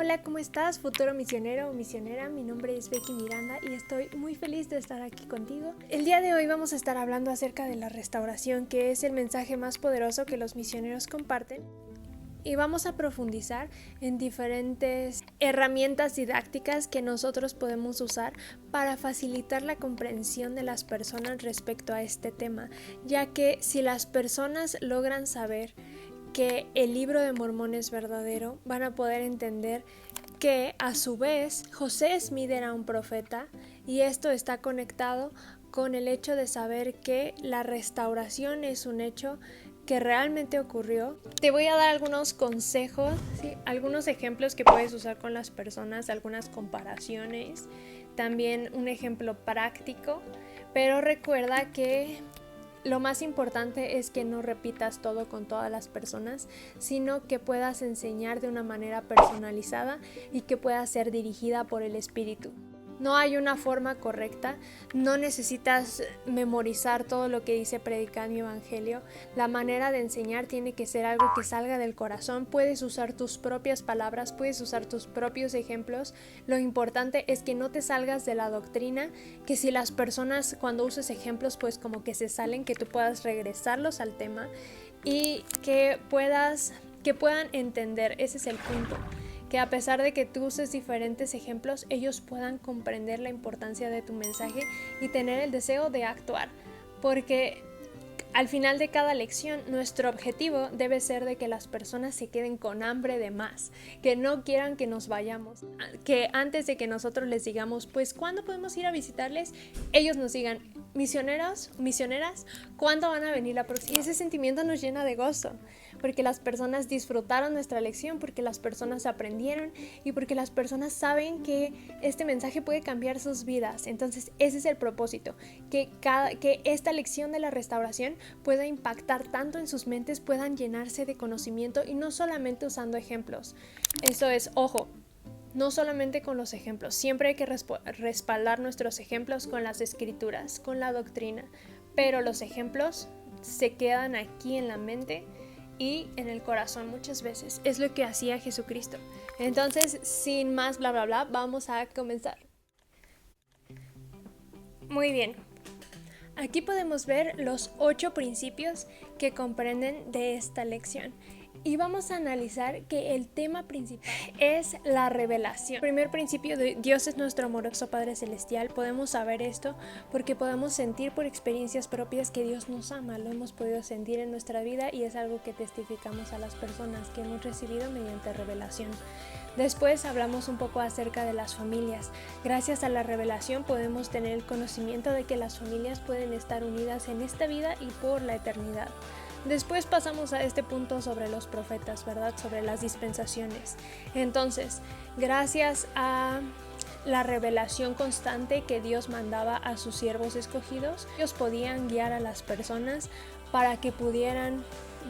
Hola, ¿cómo estás, futuro misionero o misionera? Mi nombre es Becky Miranda y estoy muy feliz de estar aquí contigo. El día de hoy vamos a estar hablando acerca de la restauración, que es el mensaje más poderoso que los misioneros comparten. Y vamos a profundizar en diferentes herramientas didácticas que nosotros podemos usar para facilitar la comprensión de las personas respecto a este tema, ya que si las personas logran saber que el libro de Mormón es verdadero, van a poder entender que a su vez José Smith era un profeta, y esto está conectado con el hecho de saber que la restauración es un hecho que realmente ocurrió. Te voy a dar algunos consejos, ¿sí? Algunos ejemplos que puedes usar con las personas, algunas comparaciones, también un ejemplo práctico, pero recuerda que lo más importante es que no repitas todo con todas las personas, sino que puedas enseñar de una manera personalizada y que pueda ser dirigida por el Espíritu. No hay una forma correcta, no necesitas memorizar todo lo que dice Predicar mi Evangelio. La manera de enseñar tiene que ser algo que salga del corazón. Puedes usar tus propias palabras, puedes usar tus propios ejemplos. Lo importante es que no te salgas de la doctrina, que si las personas cuando uses ejemplos pues como que se salen, que tú puedas regresarlos al tema y que puedan entender. Ese es el punto. Que a pesar de que tú uses diferentes ejemplos, ellos puedan comprender la importancia de tu mensaje y tener el deseo de actuar. Porque al final de cada lección, nuestro objetivo debe ser de que las personas se queden con hambre de más, que no quieran que nos vayamos, que antes de que nosotros les digamos, pues, ¿cuándo podemos ir a visitarles? Ellos nos digan, misioneros, misioneras, ¿cuándo van a venir la próxima? Y ese sentimiento nos llena de gozo, porque las personas disfrutaron nuestra lección, porque las personas aprendieron y porque las personas saben que este mensaje puede cambiar sus vidas. Entonces ese es el propósito, que esta lección de la restauración pueda impactar tanto en sus mentes, puedan llenarse de conocimiento y no solamente usando ejemplos. Eso es, ojo, no solamente con los ejemplos, siempre hay que respaldar nuestros ejemplos con las escrituras, con la doctrina, pero los ejemplos se quedan aquí en la mente y en el corazón muchas veces. Es lo que hacía Jesucristo. Entonces, sin más bla bla bla, vamos a comenzar. Muy bien. Aquí podemos ver los 8 principios que comprenden de esta lección. Y vamos a analizar que el tema principal es la revelación. Primer principio de Dios es nuestro amoroso Padre Celestial. Podemos saber esto porque podemos sentir por experiencias propias que Dios nos ama. Lo hemos podido sentir en nuestra vida y es algo que testificamos a las personas que hemos recibido mediante revelación. Después hablamos un poco acerca de las familias. Gracias a la revelación podemos tener el conocimiento de que las familias pueden estar unidas en esta vida y por la eternidad. Después pasamos a este punto sobre los profetas, ¿verdad? Sobre las dispensaciones. Entonces, gracias a la revelación constante que Dios mandaba a sus siervos escogidos, ellos podían guiar a las personas para que pudieran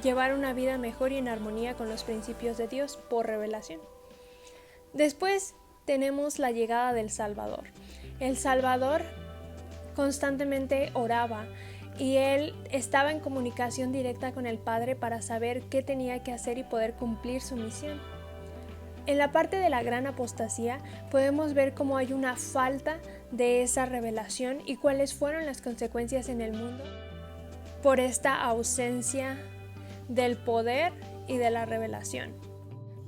llevar una vida mejor y en armonía con los principios de Dios por revelación. Después tenemos la llegada del Salvador. El Salvador constantemente oraba y él estaba en comunicación directa con el Padre para saber qué tenía que hacer y poder cumplir su misión. En la parte de la gran apostasía podemos ver cómo hay una falta de esa revelación y cuáles fueron las consecuencias en el mundo por esta ausencia del poder y de la revelación.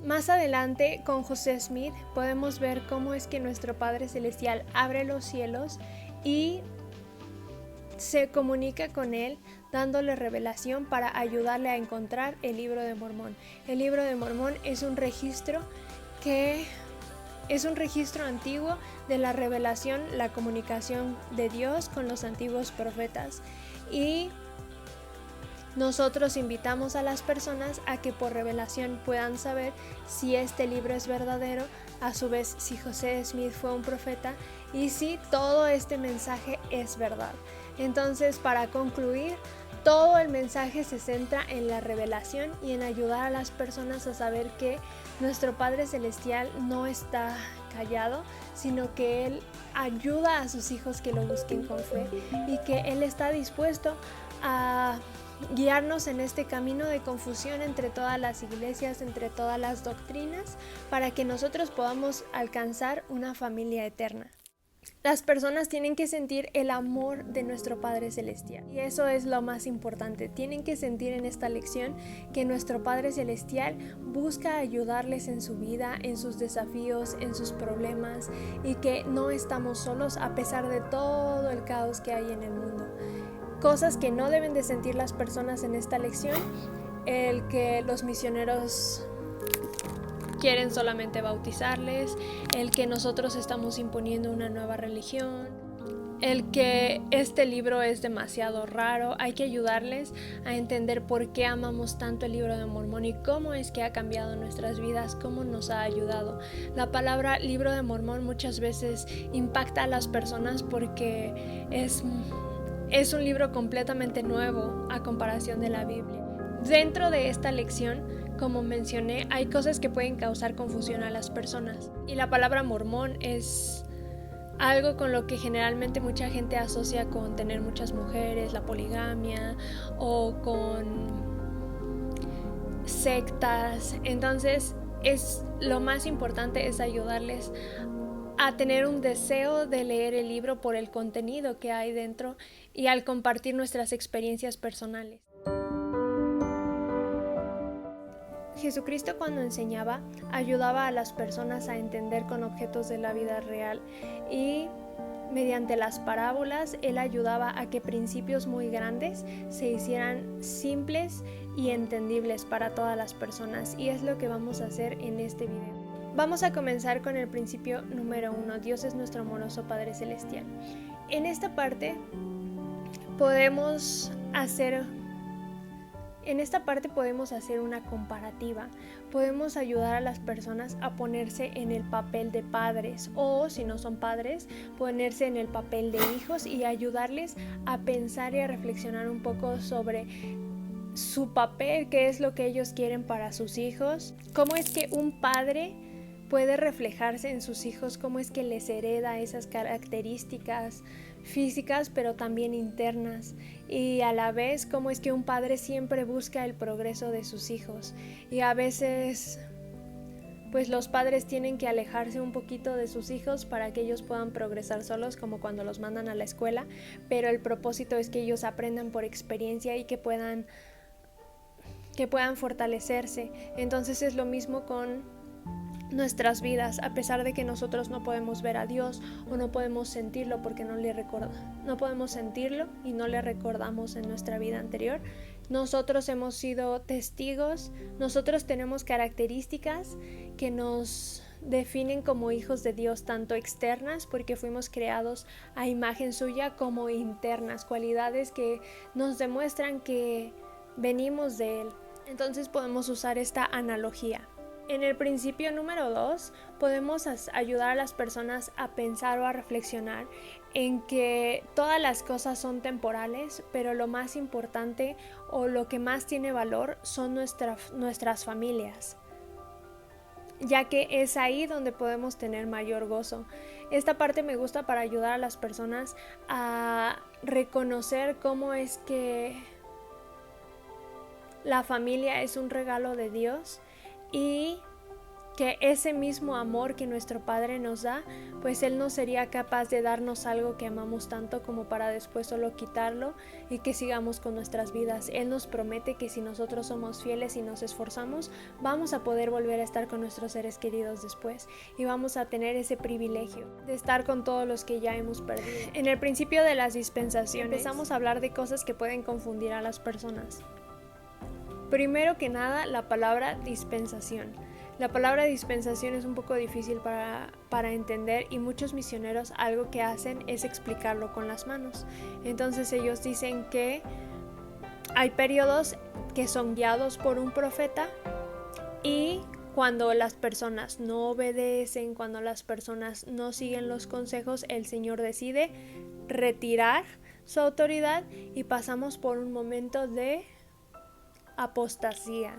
Más adelante, con José Smith, podemos ver cómo es que nuestro Padre Celestial abre los cielos y se comunica con él dándole revelación para ayudarle a encontrar el libro de Mormón. El libro de Mormón es un registro antiguo de la revelación, la comunicación de Dios con los antiguos profetas. Y nosotros invitamos a las personas a que por revelación puedan saber si este libro es verdadero, a su vez si José Smith fue un profeta y si todo este mensaje es verdad. Entonces, para concluir, todo el mensaje se centra en la revelación y en ayudar a las personas a saber que nuestro Padre Celestial no está callado, sino que Él ayuda a sus hijos que lo busquen con fe y que Él está dispuesto a guiarnos en este camino de confusión entre todas las iglesias, entre todas las doctrinas, para que nosotros podamos alcanzar una familia eterna. Las personas tienen que sentir el amor de nuestro Padre Celestial, y eso es lo más importante. Tienen que sentir en esta lección que nuestro Padre Celestial busca ayudarles en su vida, en sus desafíos, en sus problemas, y que no estamos solos a pesar de todo el caos que hay en el mundo. Cosas que no deben de sentir las personas en esta lección: el que los misioneros quieren solamente bautizarles, el que nosotros estamos imponiendo una nueva religión, el que este libro es demasiado raro. Hay que ayudarles a entender por qué amamos tanto el libro de Mormón y cómo es que ha cambiado nuestras vidas, cómo nos ha ayudado. La palabra libro de Mormón muchas veces impacta a las personas porque es un libro completamente nuevo a comparación de la Biblia. Dentro de esta lección, como mencioné, hay cosas que pueden causar confusión a las personas, y la palabra mormón es algo con lo que generalmente mucha gente asocia con tener muchas mujeres, la poligamia, o con sectas. Entonces lo más importante es ayudarles a tener un deseo de leer el libro por el contenido que hay dentro y al compartir nuestras experiencias personales. Jesucristo, cuando enseñaba, ayudaba a las personas a entender con objetos de la vida real, y mediante las parábolas Él ayudaba a que principios muy grandes se hicieran simples y entendibles para todas las personas, y es lo que vamos a hacer en este video. Vamos a comenzar con el principio número 1. Dios es nuestro amoroso Padre Celestial. En esta parte podemos hacer una comparativa. Podemos ayudar a las personas a ponerse en el papel de padres, o si no son padres, ponerse en el papel de hijos, y ayudarles a pensar y a reflexionar un poco sobre su papel, qué es lo que ellos quieren para sus hijos, cómo es que un padre puede reflejarse en sus hijos, cómo es que les hereda esas características físicas pero también internas, y a la vez cómo es que un padre siempre busca el progreso de sus hijos, y a veces pues los padres tienen que alejarse un poquito de sus hijos para que ellos puedan progresar solos, como cuando los mandan a la escuela, pero el propósito es que ellos aprendan por experiencia y que puedan fortalecerse. Entonces es lo mismo con nuestras vidas. A pesar de que nosotros no podemos ver a Dios o no podemos sentirlo porque no podemos sentirlo y no le recordamos en nuestra vida anterior, nosotros hemos sido testigos. Nosotros tenemos características que nos definen como hijos de Dios, tanto externas porque fuimos creados a imagen suya, como internas, cualidades que nos demuestran que venimos de Él. Entonces podemos usar esta analogía. En el principio número 2 podemos ayudar a las personas a pensar o a reflexionar en que todas las cosas son temporales, pero lo más importante o lo que más tiene valor son nuestras familias, ya que es ahí donde podemos tener mayor gozo. Esta parte me gusta para ayudar a las personas a reconocer cómo es que la familia es un regalo de Dios, y que ese mismo amor que nuestro Padre nos da, pues Él no sería capaz de darnos algo que amamos tanto como para después solo quitarlo y que sigamos con nuestras vidas. Él nos promete que si nosotros somos fieles y nos esforzamos, vamos a poder volver a estar con nuestros seres queridos después, y vamos a tener ese privilegio de estar con todos los que ya hemos perdido. En el principio de las dispensaciones empezamos a hablar de cosas que pueden confundir a las personas. Primero que nada, la palabra dispensación. La palabra dispensación es un poco difícil para entender, y muchos misioneros algo que hacen es explicarlo con las manos. Entonces ellos dicen que hay periodos que son guiados por un profeta, y cuando las personas no obedecen, cuando las personas no siguen los consejos, el Señor decide retirar su autoridad y pasamos por un momento de apostasía.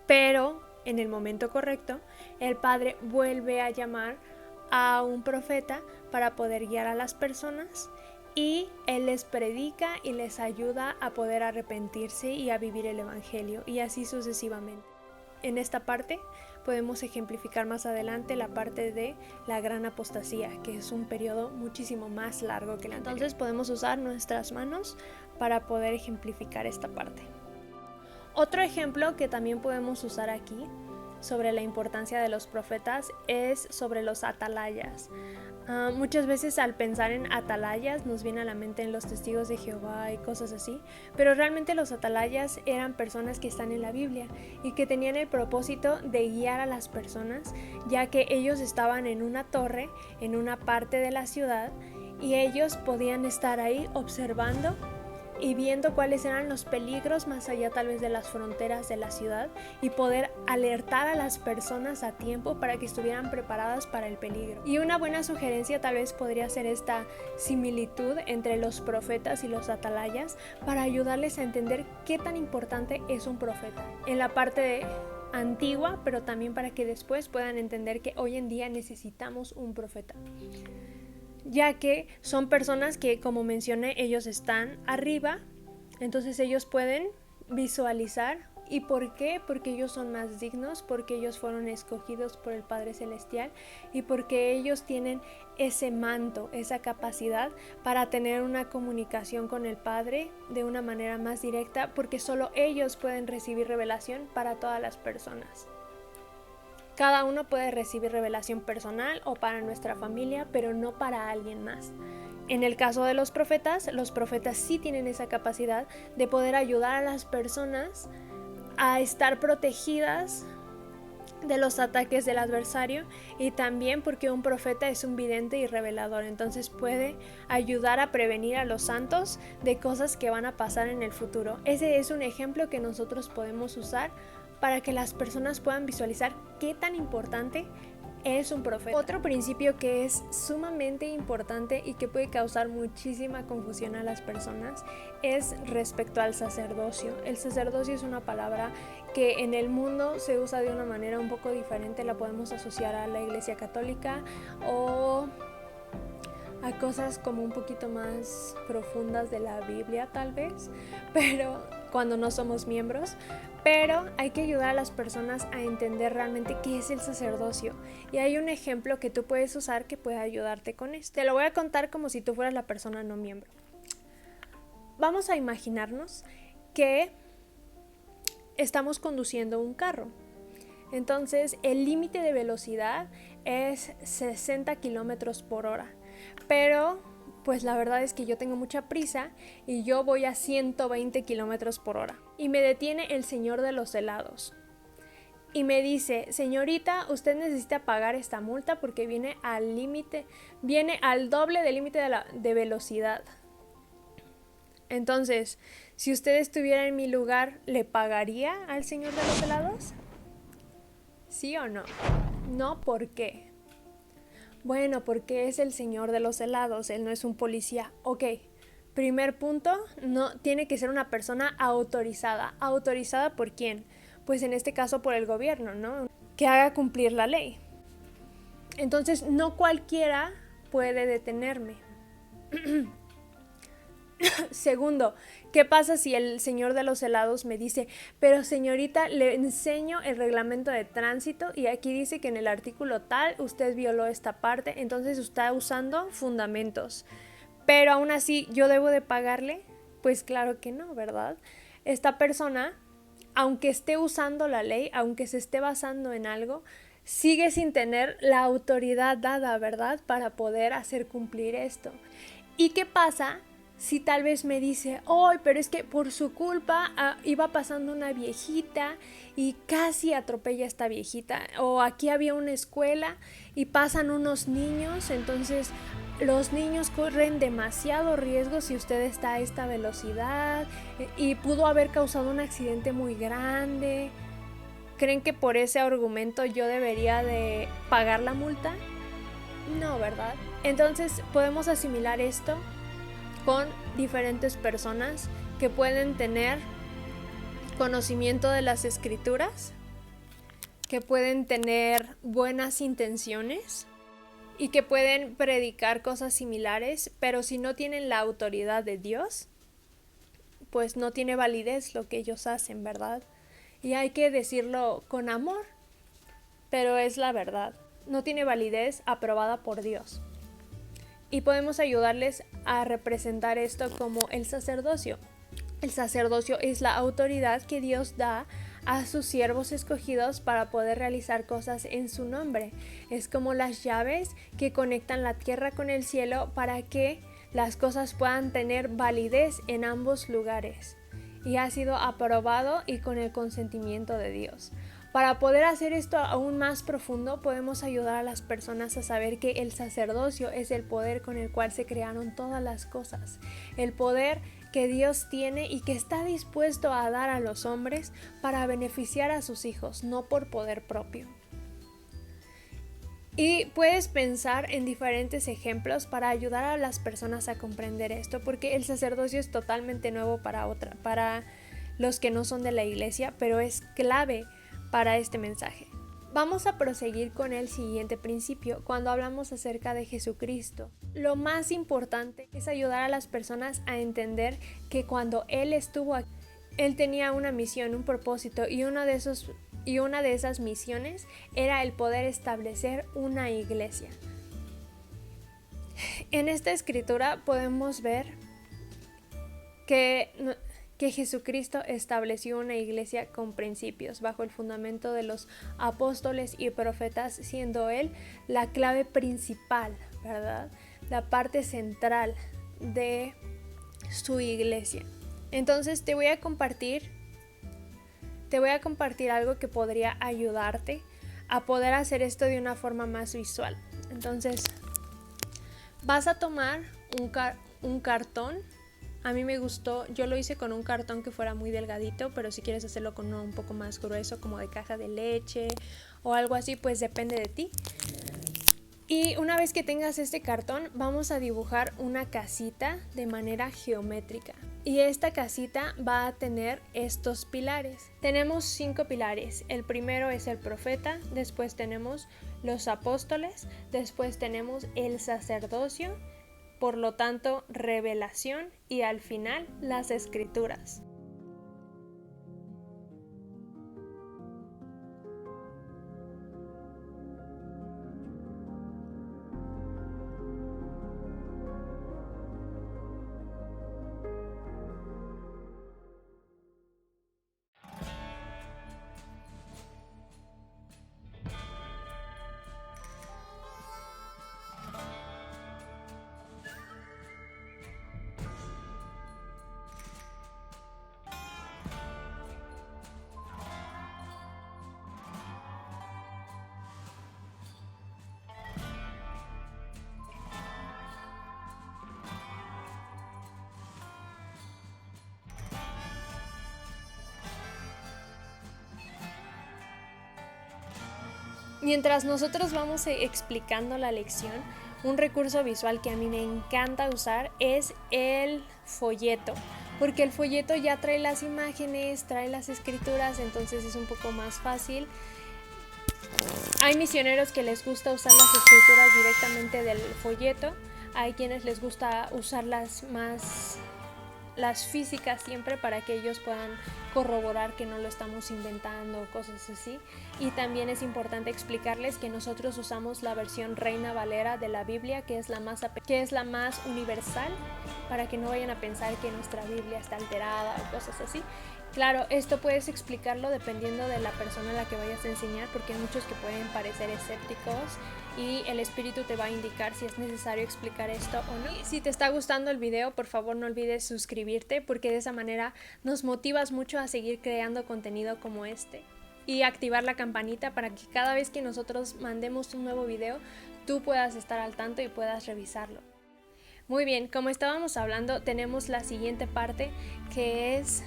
Pero en el momento correcto, el Padre vuelve a llamar a un profeta para poder guiar a las personas, y Él les predica y les ayuda a poder arrepentirse y a vivir el Evangelio, y así sucesivamente. En esta parte podemos ejemplificar más adelante la parte de la gran apostasía, que es un periodo muchísimo más largo que la anterior. Entonces podemos usar nuestras manos para poder ejemplificar esta parte. Otro ejemplo que también podemos usar aquí sobre la importancia de los profetas es sobre los atalayas. Muchas veces al pensar en atalayas nos viene a la mente en los testigos de Jehová y cosas así, pero realmente los atalayas eran personas que están en la Biblia y que tenían el propósito de guiar a las personas, ya que ellos estaban en una torre, en una parte de la ciudad, y ellos podían estar ahí observando y viendo cuáles eran los peligros más allá tal vez de las fronteras de la ciudad y poder alertar a las personas a tiempo para que estuvieran preparadas para el peligro. Y una buena sugerencia tal vez podría ser esta similitud entre los profetas y los atalayas para ayudarles a entender qué tan importante es un profeta en la parte antigua, pero también para que después puedan entender que hoy en día necesitamos un profeta, ya que son personas que, como mencioné, ellos están arriba, entonces ellos pueden visualizar. ¿Y por qué? Porque ellos son más dignos, porque ellos fueron escogidos por el Padre Celestial y porque ellos tienen ese manto, esa capacidad para tener una comunicación con el Padre de una manera más directa, porque solo ellos pueden recibir revelación para todas las personas. Cada uno puede recibir revelación personal o para nuestra familia, pero no para alguien más. En el caso de los profetas sí tienen esa capacidad de poder ayudar a las personas a estar protegidas de los ataques del adversario, y también porque un profeta es un vidente y revelador, entonces puede ayudar a prevenir a los santos de cosas que van a pasar en el futuro. Ese es un ejemplo que nosotros podemos usar para que las personas puedan visualizar qué tan importante es un profeta. Otro principio que es sumamente importante y que puede causar muchísima confusión a las personas es respecto al sacerdocio. El sacerdocio es una palabra que en el mundo se usa de una manera un poco diferente. La podemos asociar a la Iglesia Católica o a cosas como un poquito más profundas de la Biblia tal vez, pero cuando no somos miembros. Pero hay que ayudar a las personas a entender realmente qué es el sacerdocio, y hay un ejemplo que tú puedes usar que puede ayudarte con esto. Te lo voy a contar como si tú fueras la persona no miembro. Vamos a imaginarnos que estamos conduciendo un carro. Entonces el límite de velocidad es 60 kilómetros por hora, pero pues la verdad es que yo tengo mucha prisa y yo voy a 120 kilómetros por hora. Y me detiene el señor de los helados y me dice: señorita, usted necesita pagar esta multa porque viene al límite, viene al doble del límite de velocidad. Entonces, si usted estuviera en mi lugar, ¿le pagaría al señor de los helados? ¿Sí o no? No, ¿por qué? Bueno, porque es el señor de los helados, él no es un policía. Ok, primer punto, no tiene que ser una persona autorizada. ¿Autorizada por quién? Pues en este caso por el gobierno, ¿no? Que haga cumplir la ley. Entonces, no cualquiera puede detenerme. Segundo, ¿qué pasa si el señor de los helados me dice: pero señorita, le enseño el reglamento de tránsito y aquí dice que en el artículo tal usted violó esta parte, entonces está usando fundamentos, pero aún así yo debo de pagarle? Pues claro que no, ¿verdad? Esta persona, aunque esté usando la ley, aunque se esté basando en algo, sigue sin tener la autoridad dada, ¿verdad?, para poder hacer cumplir esto. ¿Y qué pasa si tal vez me dice: ¡ay, pero es que por su culpa iba pasando una viejita y casi atropella a esta viejita! O aquí había una escuela y pasan unos niños, entonces los niños corren demasiado riesgo si usted está a esta velocidad y pudo haber causado un accidente muy grande. ¿Creen que por ese argumento yo debería de pagar la multa? No, ¿verdad? Entonces podemos asimilar esto con diferentes personas que pueden tener conocimiento de las escrituras, que pueden tener buenas intenciones y que pueden predicar cosas similares, pero si no tienen la autoridad de Dios, pues no tiene validez lo que ellos hacen, ¿verdad? Y hay que decirlo con amor, pero es la verdad. No tiene validez aprobada por Dios. Y podemos ayudarles a representar esto como el sacerdocio. El sacerdocio es la autoridad que Dios da a sus siervos escogidos para poder realizar cosas en su nombre. Es como las llaves que conectan la tierra con el cielo para que las cosas puedan tener validez en ambos lugares. Y ha sido aprobado y con el consentimiento de Dios. Para poder hacer esto aún más profundo, podemos ayudar a las personas a saber que el sacerdocio es el poder con el cual se crearon todas las cosas. El poder que Dios tiene y que está dispuesto a dar a los hombres para beneficiar a sus hijos, no por poder propio. Y puedes pensar en diferentes ejemplos para ayudar a las personas a comprender esto, porque el sacerdocio es totalmente nuevo para los que no son de la iglesia, pero es clave para este mensaje. Vamos a proseguir con el siguiente principio cuando hablamos acerca de Jesucristo. Lo más importante es ayudar a las personas a entender que cuando Él estuvo aquí, Él tenía una misión, un propósito, y una de esas misiones era el poder establecer una iglesia. En esta escritura podemos ver que Jesucristo estableció una iglesia con principios, bajo el fundamento de los apóstoles y profetas, siendo Él la clave principal, ¿verdad? La parte central de su iglesia. Entonces te voy a compartir algo que podría ayudarte a poder hacer esto de una forma más visual. Entonces, vas a tomar un cartón. A mí me gustó, yo lo hice con un cartón que fuera muy delgadito, pero si quieres hacerlo con uno un poco más grueso, como de caja de leche o algo así, pues depende de ti. Y una vez que tengas este cartón, vamos a dibujar una casita de manera geométrica. Y esta casita va a tener estos pilares. Tenemos 5 pilares. El primero es el profeta, después tenemos los apóstoles, después tenemos el sacerdocio, por lo tanto, revelación y al final las escrituras. Mientras nosotros vamos explicando la lección, un recurso visual que a mí me encanta usar es el folleto, porque el folleto ya trae las imágenes, trae las escrituras, entonces es un poco más fácil. Hay misioneros que les gusta usar las escrituras directamente del folleto, hay quienes les gusta usar las físicas siempre para que ellos puedan corroborar que no lo estamos inventando, cosas así. Y también es importante explicarles que nosotros usamos la versión Reina Valera de la Biblia, que es la más universal, para que no vayan a pensar que nuestra Biblia está alterada o cosas así. Claro, esto puedes explicarlo dependiendo de la persona a la que vayas a enseñar, porque hay muchos que pueden parecer escépticos y el espíritu te va a indicar si es necesario explicar esto o no. Y si te está gustando el video, por favor no olvides suscribirte, porque de esa manera nos motivas mucho a seguir creando contenido como este. Y activar la campanita para que cada vez que nosotros mandemos un nuevo video, tú puedas estar al tanto y puedas revisarlo. Muy bien, como estábamos hablando, tenemos la siguiente parte, que es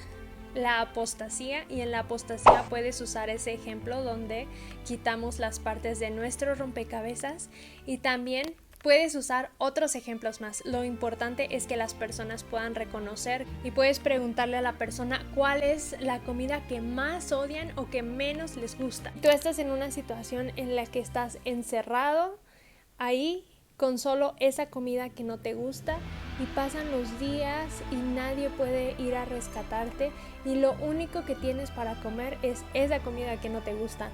la apostasía, y en la apostasía puedes usar ese ejemplo donde quitamos las partes de nuestro rompecabezas, y también puedes usar otros ejemplos más. Lo importante es que las personas puedan reconocer, y puedes preguntarle a la persona cuál es la comida que más odian o que menos les gusta. Tú estás en una situación en la que estás encerrado, ahí con solo esa comida que no te gusta, y pasan los días y nadie puede ir a rescatarte y lo único que tienes para comer es esa comida que no te gusta.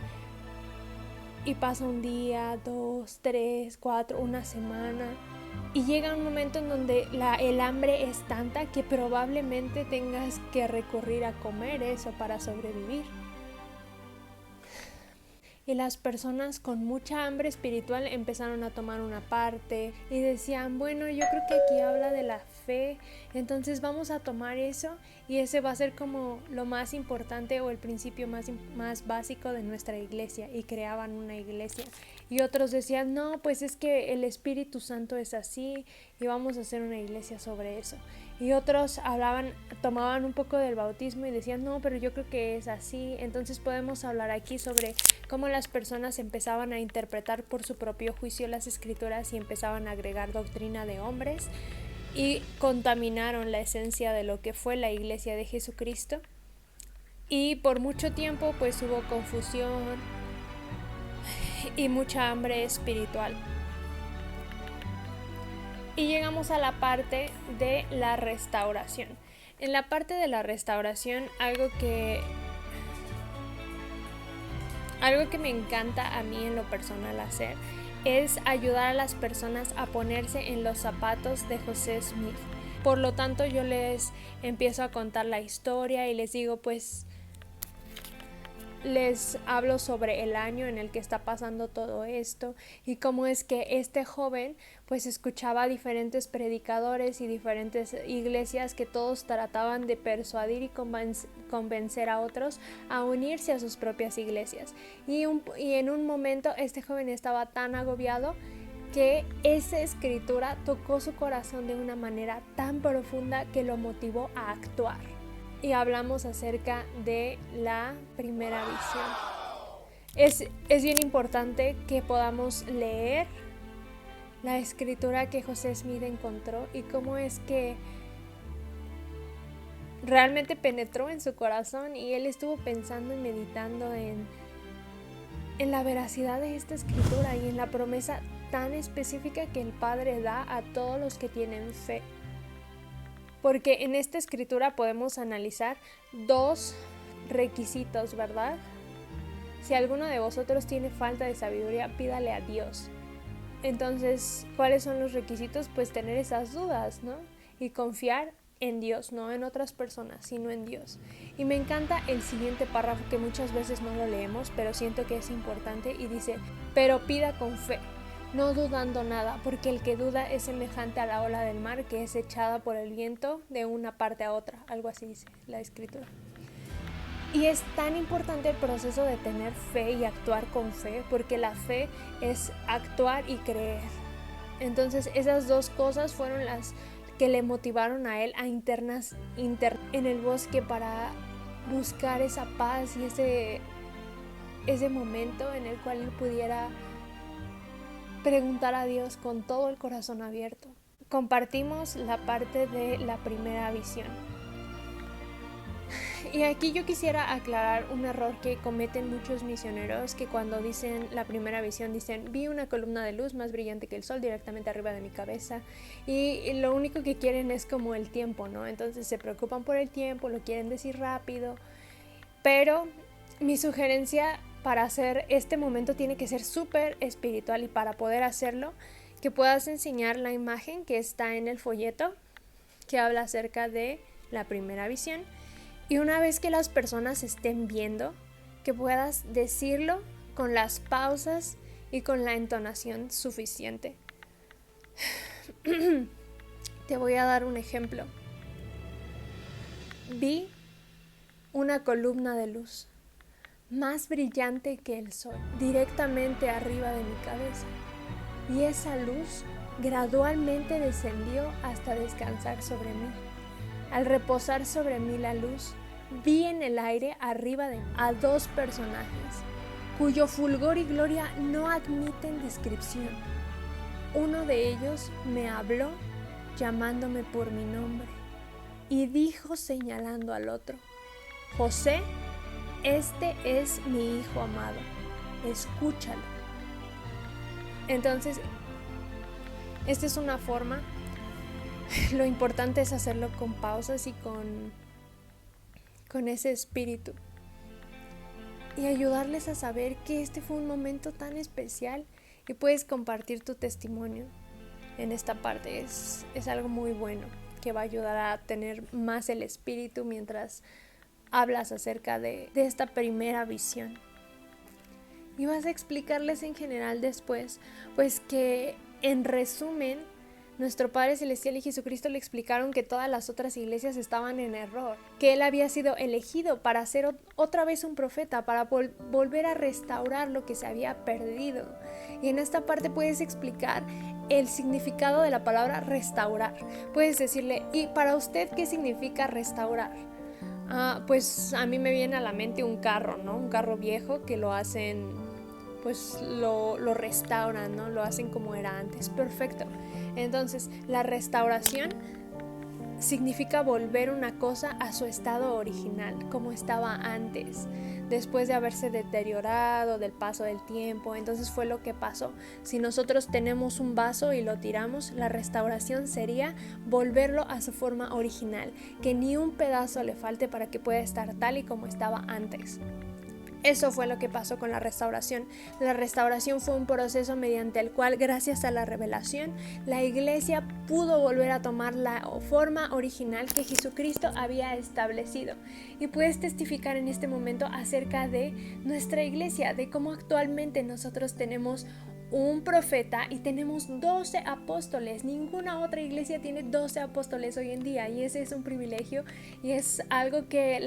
Y pasa un día, 2, 3, 4, una semana, y llega un momento en donde el hambre es tanta que probablemente tengas que recurrir a comer eso para sobrevivir. Y las personas con mucha hambre espiritual empezaron a tomar una parte y decían, bueno, yo creo que aquí habla de la fe, entonces vamos a tomar eso y ese va a ser como lo más importante o el principio más básico de nuestra iglesia, y creaban una iglesia. Y otros decían, no, pues es que el Espíritu Santo es así y vamos a hacer una iglesia sobre eso. Y otros tomaban un poco del bautismo y decían, no, pero yo creo que es así. Entonces podemos hablar aquí sobre cómo las personas empezaban a interpretar por su propio juicio las escrituras y empezaban a agregar doctrina de hombres y contaminaron la esencia de lo que fue la iglesia de Jesucristo. Y por mucho tiempo pues hubo confusión y mucha hambre espiritual. Y llegamos a la parte de la restauración. En la parte de la restauración, algo que me encanta a mí en lo personal hacer es ayudar a las personas a ponerse en los zapatos de José Smith. Por lo tanto, yo les empiezo a contar la historia y les digo, pues, les hablo sobre el año en el que está pasando todo esto y cómo es que este joven pues escuchaba a diferentes predicadores y diferentes iglesias que todos trataban de persuadir y convencer a otros a unirse a sus propias iglesias. Y en un momento este joven estaba tan agobiado que esa escritura tocó su corazón de una manera tan profunda que lo motivó a actuar. Y hablamos acerca de la primera visión. Es bien importante que podamos leer la escritura que José Smith encontró y cómo es que realmente penetró en su corazón y él estuvo pensando y meditando en la veracidad de esta escritura y en la promesa tan específica que el Padre da a todos los que tienen fe. Porque en esta escritura podemos analizar 2 requisitos, ¿verdad? Si alguno de vosotros tiene falta de sabiduría, pídale a Dios. Entonces, ¿cuáles son los requisitos? Pues tener esas dudas, ¿no? Y confiar en Dios, no en otras personas, sino en Dios. Y me encanta el siguiente párrafo que muchas veces no lo leemos, pero siento que es importante y dice, pero pida con fe, no dudando nada, porque el que duda es semejante a la ola del mar que es echada por el viento de una parte a otra, algo así dice la escritura. Y es tan importante el proceso de tener fe y actuar con fe, porque la fe es actuar y creer. Entonces esas 2 cosas fueron las que le motivaron a él a internar en el bosque para buscar esa paz y ese momento en el cual él pudiera preguntar a Dios con todo el corazón abierto. Compartimos la parte de la primera visión. Y aquí yo quisiera aclarar un error que cometen muchos misioneros, que cuando dicen la primera visión dicen, vi una columna de luz más brillante que el sol directamente arriba de mi cabeza, y lo único que quieren es como el tiempo, ¿no? Entonces se preocupan por el tiempo, lo quieren decir rápido, pero mi sugerencia para hacer este momento tiene que ser súper espiritual, y para poder hacerlo, que puedas enseñar la imagen que está en el folleto que habla acerca de la primera visión, y una vez que las personas estén viendo, que puedas decirlo con las pausas y con la entonación suficiente. Te voy a dar un ejemplo. Vi una columna de luz más brillante que el sol, directamente arriba de mi cabeza, y esa luz gradualmente descendió hasta descansar sobre mí. Al reposar sobre mí la luz, vi en el aire arriba de mí a 2 personajes, cuyo fulgor y gloria no admiten descripción. Uno de ellos me habló llamándome por mi nombre y dijo señalando al otro, José, este es mi hijo amado, escúchalo. Entonces, Esta es una forma. Lo importante es hacerlo con pausas y con ese espíritu. Y ayudarles a saber que este fue un momento tan especial y puedes compartir tu testimonio en esta parte. Es algo muy bueno que va a ayudar a tener más el espíritu mientras hablas acerca de esta primera visión. Y vas a explicarles en general después, pues que en resumen, nuestro Padre Celestial y Jesucristo le explicaron que todas las otras iglesias estaban en error, que Él había sido elegido para ser otra vez un profeta, para volver a restaurar lo que se había perdido. Y en esta parte puedes explicar el significado de la palabra restaurar. Puedes decirle, ¿y para usted qué significa restaurar? Pues a mí me viene a la mente un carro, ¿no? Un carro viejo que lo hacen, pues lo restauran, ¿no? Lo hacen como era antes. Perfecto. Entonces, la restauración significa volver una cosa a su estado original, como estaba antes, después de haberse deteriorado del paso del tiempo. Entonces fue lo que pasó. Si nosotros tenemos un vaso y lo tiramos, la restauración sería volverlo a su forma original, que ni un pedazo le falte para que pueda estar tal y como estaba antes. Eso fue lo que pasó con la restauración. La restauración fue un proceso mediante el cual, gracias a la revelación, la iglesia pudo volver a tomar la forma original que Jesucristo había establecido. Y puedes testificar en este momento acerca de nuestra iglesia, de cómo actualmente nosotros tenemos un profeta y tenemos 12 apóstoles. Ninguna otra iglesia tiene 12 apóstoles hoy en día, y ese es un privilegio y es algo que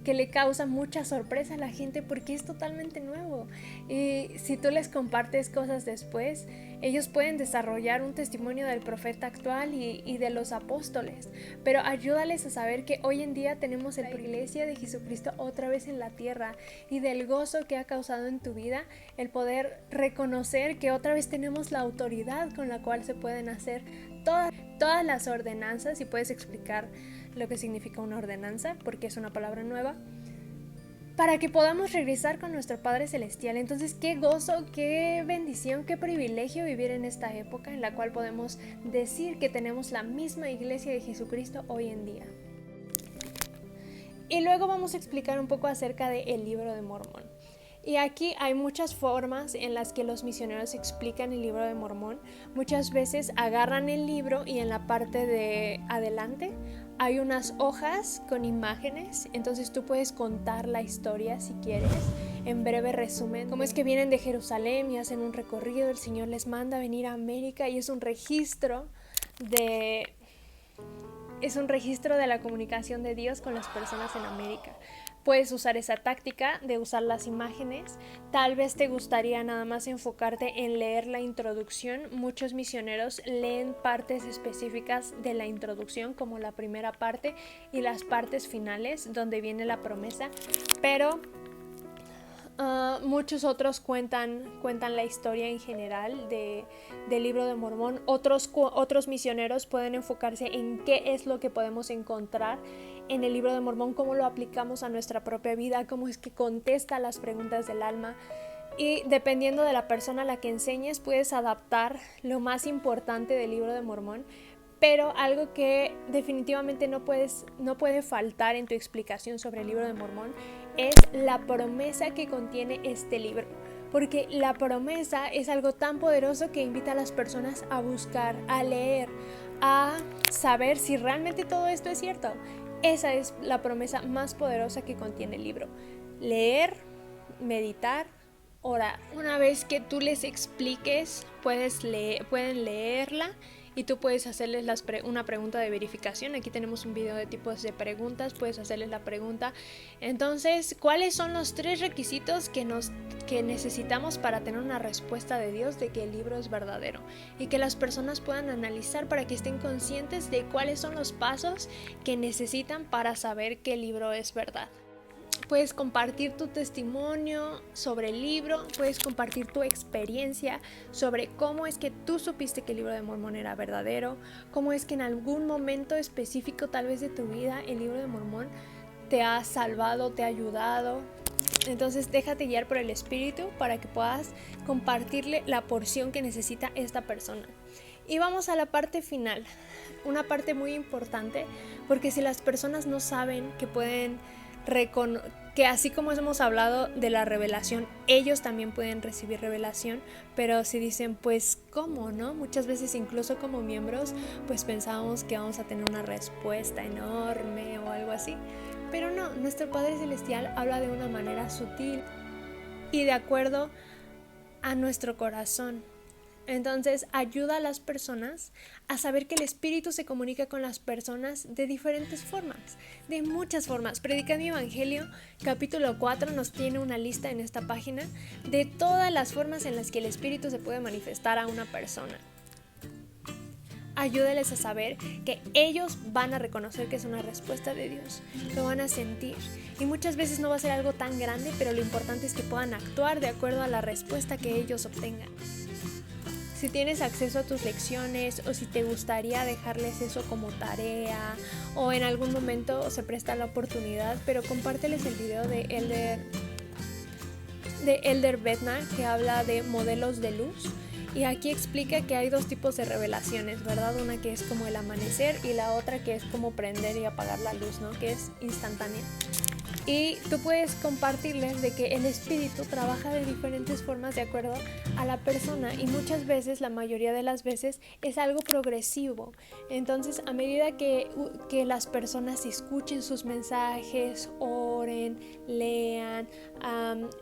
que le causa mucha sorpresa a la gente porque es totalmente nuevo. Y si tú les compartes cosas después, ellos pueden desarrollar un testimonio del profeta actual y de los apóstoles. Pero ayúdales a saber que hoy en día tenemos la iglesia de Jesucristo otra vez en la tierra, y del gozo que ha causado en tu vida el poder reconocer que otra vez tenemos la autoridad con la cual se pueden hacer todas las ordenanzas. Y puedes explicar lo que significa una ordenanza, porque es una palabra nueva, para que podamos regresar con nuestro Padre Celestial. Entonces, qué gozo, qué bendición, qué privilegio vivir en esta época en la cual podemos decir que tenemos la misma iglesia de Jesucristo hoy en día. Y luego vamos a explicar un poco acerca del Libro de Mormón. Y aquí hay muchas formas en las que los misioneros explican el Libro de Mormón. Muchas veces agarran el libro y en la parte de adelante hay unas hojas con imágenes, entonces tú puedes contar la historia si quieres, en breve resumen, cómo es que vienen de Jerusalén y hacen un recorrido, el Señor les manda a venir a América, y es un registro de la comunicación de Dios con las personas en América. Puedes usar esa táctica de usar las imágenes. Tal vez te gustaría nada más enfocarte en leer la introducción. Muchos misioneros leen partes específicas de la introducción, como la primera parte y las partes finales donde viene la promesa, pero muchos otros cuentan la historia en general del Libro de Mormón. Otros misioneros pueden enfocarse en qué es lo que podemos encontrar en el Libro de Mormón, cómo lo aplicamos a nuestra propia vida, cómo es que contesta las preguntas del alma. Y dependiendo de la persona a la que enseñes, puedes adaptar lo más importante del Libro de Mormón. Pero algo que definitivamente no puede faltar en tu explicación sobre el Libro de Mormón es la promesa que contiene este libro. Porque la promesa es algo tan poderoso que invita a las personas a buscar, a leer, a saber si realmente todo esto es cierto. Esa es la promesa más poderosa que contiene el libro. Leer, meditar, orar. Una vez que tú les expliques, pueden leerla. Y tú puedes hacerles una pregunta de verificación. Aquí tenemos un video de tipos de preguntas. Puedes hacerles la pregunta. Entonces, ¿cuáles son los 3 requisitos que necesitamos para tener una respuesta de Dios de que el libro es verdadero? Y que las personas puedan analizar para que estén conscientes de cuáles son los pasos que necesitan para saber que el libro es verdad. Puedes compartir tu testimonio sobre el libro, puedes compartir tu experiencia sobre cómo es que tú supiste que el Libro de Mormón era verdadero, cómo es que en algún momento específico tal vez de tu vida el Libro de Mormón te ha salvado, te ha ayudado. Entonces déjate guiar por el Espíritu para que puedas compartirle la porción que necesita esta persona. Y vamos a la parte final, una parte muy importante, porque si las personas no saben que pueden que así como hemos hablado de la revelación, ellos también pueden recibir revelación, pero si dicen, pues, ¿cómo, no? Muchas veces incluso como miembros, pues pensamos que vamos a tener una respuesta enorme o algo así, pero no, nuestro Padre Celestial habla de una manera sutil y de acuerdo a nuestro corazón. Entonces ayuda a las personas a saber que el Espíritu se comunica con las personas de diferentes formas, de muchas formas. Predica mi Evangelio, capítulo 4, nos tiene una lista en esta página de todas las formas en las que el Espíritu se puede manifestar a una persona. Ayúdales a saber que ellos van a reconocer que es una respuesta de Dios, lo van a sentir. Y muchas veces no va a ser algo tan grande, pero lo importante es que puedan actuar de acuerdo a la respuesta que ellos obtengan. Si tienes acceso a tus lecciones o si te gustaría dejarles eso como tarea o en algún momento se presta la oportunidad, pero compárteles el video de Elder Bednar que habla de modelos de luz y aquí explica que hay dos tipos de revelaciones, ¿verdad? Una que es como el amanecer y la otra que es como prender y apagar la luz, ¿no? Que es instantánea. Y tú puedes compartirles de que el Espíritu trabaja de diferentes formas de acuerdo a la persona y muchas veces, la mayoría de las veces, es algo progresivo. Entonces, a medida que las personas escuchen sus mensajes, oren, lean,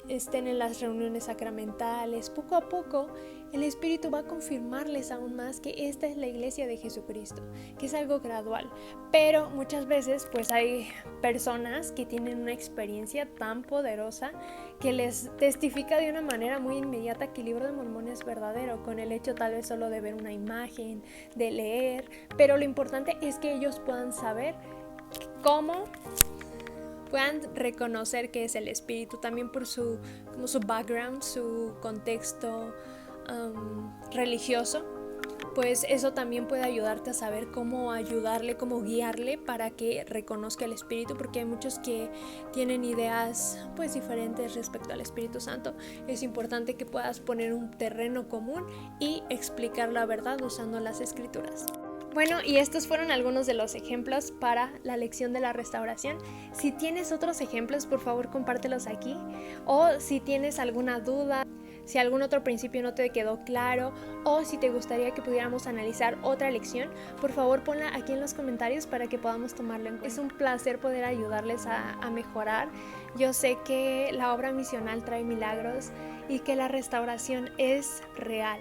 estén en las reuniones sacramentales, poco a poco el Espíritu va a confirmarles aún más que esta es la iglesia de Jesucristo, que es algo gradual. Pero muchas veces pues hay personas que tienen una experiencia tan poderosa que les testifica de una manera muy inmediata que el libro de Mormón es verdadero, con el hecho tal vez solo de ver una imagen, de leer, pero lo importante es que ellos puedan saber cómo puedan reconocer que es el Espíritu, también por su background, su contexto religioso, pues eso también puede ayudarte a saber cómo ayudarle, cómo guiarle para que reconozca el Espíritu, porque hay muchos que tienen ideas pues diferentes respecto al Espíritu Santo. Es importante que puedas poner un terreno común y explicar la verdad usando las Escrituras. Bueno, y estos fueron algunos de los ejemplos para la lección de la restauración. Si tienes otros ejemplos, por favor compártelos aquí, o si tienes alguna duda, si algún otro principio no te quedó claro o si te gustaría que pudiéramos analizar otra lección, por favor ponla aquí en los comentarios para que podamos tomarlo en cuenta. Es un placer poder ayudarles a mejorar. Yo sé que la obra misional trae milagros y que la restauración es real.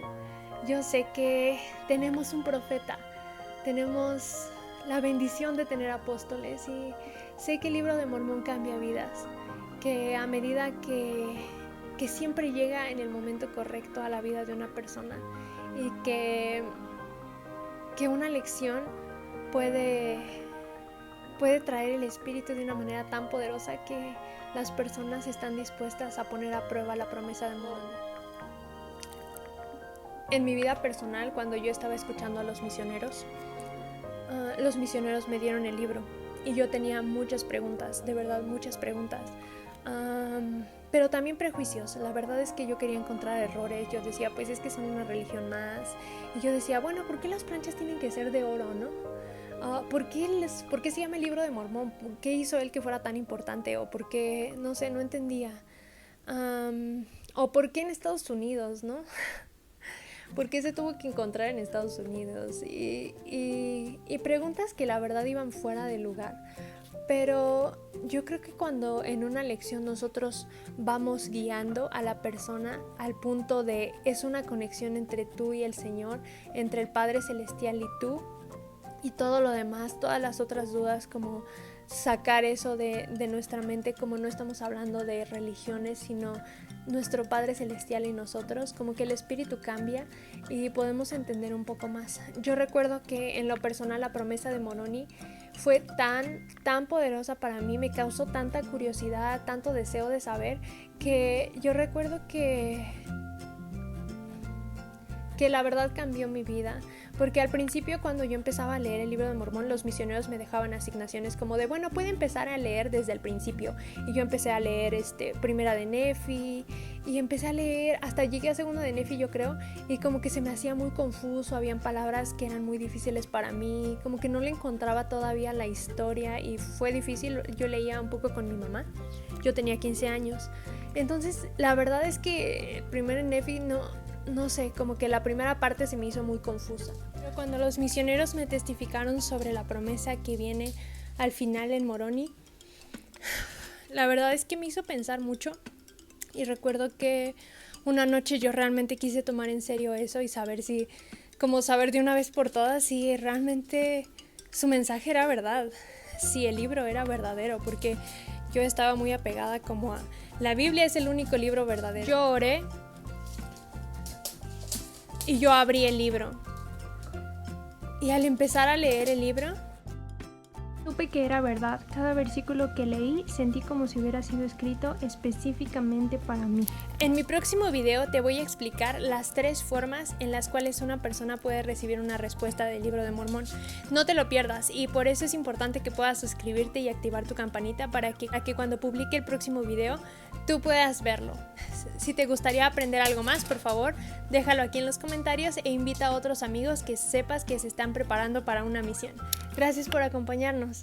Yo sé que tenemos un profeta, tenemos la bendición de tener apóstoles y sé que el libro de Mormón cambia vidas, que a medida que siempre llega en el momento correcto a la vida de una persona y que una lección puede traer el Espíritu de una manera tan poderosa que las personas están dispuestas a poner a prueba la promesa de Mormón. En mi vida personal, cuando yo estaba escuchando a los misioneros me dieron el libro y yo tenía muchas preguntas, de verdad muchas preguntas. Pero también prejuicios. La verdad es que yo quería encontrar errores. Yo decía, pues es que son una religión más. Y yo decía, bueno, ¿por qué las planchas tienen que ser de oro, no? ¿Por qué se llama el libro de Mormón? ¿Por qué hizo él que fuera tan importante? ¿O por qué? No sé, no entendía. ¿O por qué en Estados Unidos, no? ¿Por qué se tuvo que encontrar en Estados Unidos? Y preguntas que la verdad iban fuera de lugar. Pero yo creo que cuando en una lección nosotros vamos guiando a la persona al punto de es una conexión entre tú y el Señor, entre el Padre Celestial y tú, y todo lo demás, todas las otras dudas, como sacar eso de nuestra mente, como no estamos hablando de religiones, sino nuestro Padre Celestial y nosotros, como que el espíritu cambia y podemos entender un poco más. Yo recuerdo que en lo personal la promesa de Moroni fue tan poderosa para mí, me causó tanta curiosidad, tanto deseo de saber, que yo recuerdo que la verdad cambió mi vida, porque al principio cuando yo empezaba a leer el libro de Mormón, los misioneros me dejaban asignaciones como de, bueno, puede empezar a leer desde el principio, y yo empecé a leer primera de Nefi, y empecé a leer, hasta llegué a segunda de Nefi yo creo, y como que se me hacía muy confuso, habían palabras que eran muy difíciles para mí, como que no le encontraba todavía la historia, y fue difícil. Yo leía un poco con mi mamá, yo tenía 15 años, entonces la verdad es que primero en Nefi no sé, como que la primera parte se me hizo muy confusa. Pero cuando los misioneros me testificaron sobre la promesa que viene al final en Moroni, la verdad es que me hizo pensar mucho, y recuerdo que una noche yo realmente quise tomar en serio eso y saber de una vez por todas si realmente su mensaje era verdad, si el libro era verdadero, porque yo estaba muy apegada como a la Biblia es el único libro verdadero. Yo oré y yo abrí el libro, y al empezar a leer el libro supe que era verdad. Cada versículo que leí sentí como si hubiera sido escrito específicamente para mí. En mi próximo video te voy a explicar las 3 formas en las cuales una persona puede recibir una respuesta del libro de Mormón. No te lo pierdas, y por eso es importante que puedas suscribirte y activar tu campanita para que cuando publique el próximo video tú puedas verlo. Si te gustaría aprender algo más, por favor, déjalo aquí en los comentarios e invita a otros amigos que sepas que se están preparando para una misión. Gracias por acompañarnos.